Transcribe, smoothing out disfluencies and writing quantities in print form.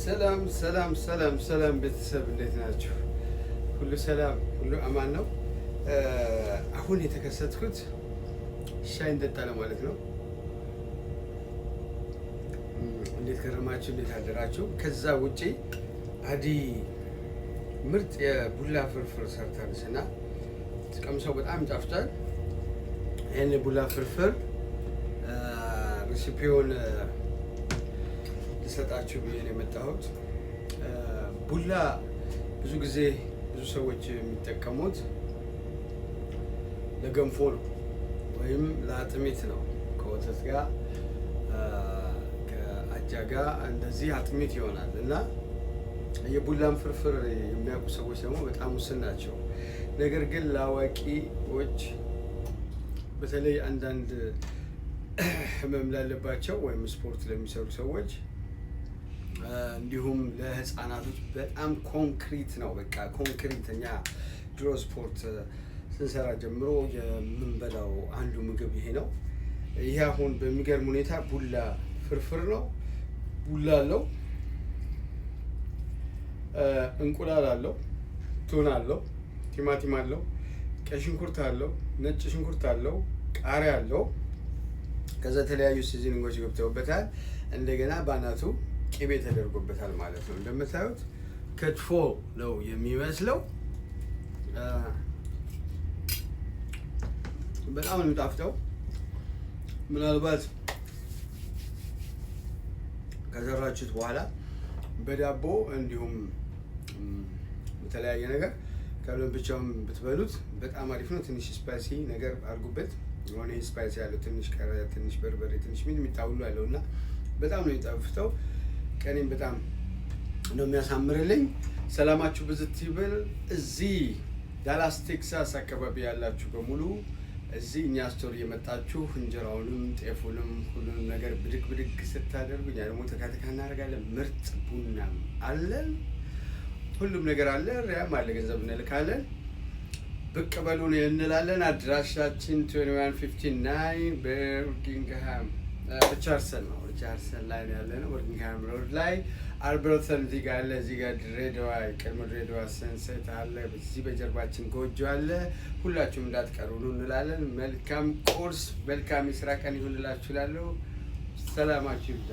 ሰላም ሰላም ሰላም ሰላም ቤተሰብ እንዴት ናችሁ? ሁሉ ሰላም፣ ሁሉ አማን ነው። አሁን የተከሰትኩት ሻይ እንጠጣ ለማለት ነው። እንዴት ከረማችሁ? እንዴት አደራችሁ? ከዛ ውጪ አዲ ምርጥ የቡላ ፍርፍር ሰርታለች እና ቀምሰው በጣም ይጣፍጣል። ይህን ቡላ ፍርፍር ሬሲፒውን ልሰጣችሁ ብዬ ነው የመጣሁት። ቡላ ብዙ ጊዜ ብዙ ሰዎች የሚጠቀሙት ለገንፎ ነው ወይም ለአጥሚት ነው። ከወተት ጋር ከአጃ ጋር እንደዚህ አጥሚት ይሆናል እና የቡላን ፍርፍር የሚያውቁ ሰዎች ደግሞ በጣም ውስን ናቸው። ነገር ግን ለአዋቂዎች በተለይ አንዳንድ ህመም ላለባቸው ወይም ስፖርት ለሚሰሩ ሰዎች እንዲሁም ለህፃናቶች በጣም ኮንክሪት ነው። በቃ ኮንክሪት። እኛ ድሮ ስፖርት ስንሰራ ጀምሮ የምንበላው አንዱ ምግብ ይሄ ነው። ይሄ አሁን በሚገርም ሁኔታ ቡላ ፍርፍር ነው። ቡላ አለው፣ እንቁላል አለው፣ ቱን አለው፣ ቲማቲም አለው፣ ቀይ ሽንኩርት አለው፣ ነጭ ሽንኩርት አለው፣ ቃሪያ አለው። ከዛ የተለያዩ ሲዝኒንጎች ገብተውበታል። እንደገና ባናቱ ቅቤ ተደርጎበታል ማለት ነው። እንደምታዩት ክትፎ ነው የሚመስለው። በጣም ነው የሚጣፍጠው። ምናልባት ከሰራችሁት በኋላ በዳቦ እንዲሁም በተለያየ ነገር ከብለን ብቻውን ብትበሉት በጣም አሪፍ ነው። ትንሽ ስፓይሲ ነገር አድርጉበት። የሆነ ስፓይሲ ያለው ትንሽ ቃሪያ፣ ትንሽ በርበሬ፣ ትንሽ ሚጥሚጣ ሁሉ ያለው እና በጣም ነው የሚጣፍጠው። ቀኔም በጣም ነው የሚያሳምርልኝ። ሰላማችሁ ብዝት ይበል። እዚህ ዳላስ ቴክሳስ አካባቢ ያላችሁ በሙሉ እዚህ እኛ ስቶር እየመጣችሁ እንጀራውንም ጤፉንም ሁሉንም ነገር ብድግ ብድግ ስታደርጉ እኛ ደግሞ ተካተካ እናደርጋለን። ምርጥ ቡናም አለን፣ ሁሉም ነገር አለ፣ ሪያም አለ፣ ገንዘብ እንልካለን። ብቅ በሉን እንላለን። አድራሻችን 2159 በርኪንግሃም ሪቻርድሰን ነው። ሪቻርድሰን ላይ ያለ ነው። በርኪንግሃም ሮድ ላይ አልበርተን እዚህ ጋር አለ። እዚህ ጋር ድሬዳዋ ቀድሞ ድሬዳዋ ሰንሴት አለ። በዚህ በጀርባችን ጎጆ አለ። ሁላችሁም እንዳትቀሩ ነው እንላለን። መልካም ቁርስ፣ መልካም የስራ ቀን ይሁንላችሁ እላለሁ። ሰላማችሁ ይብዛ።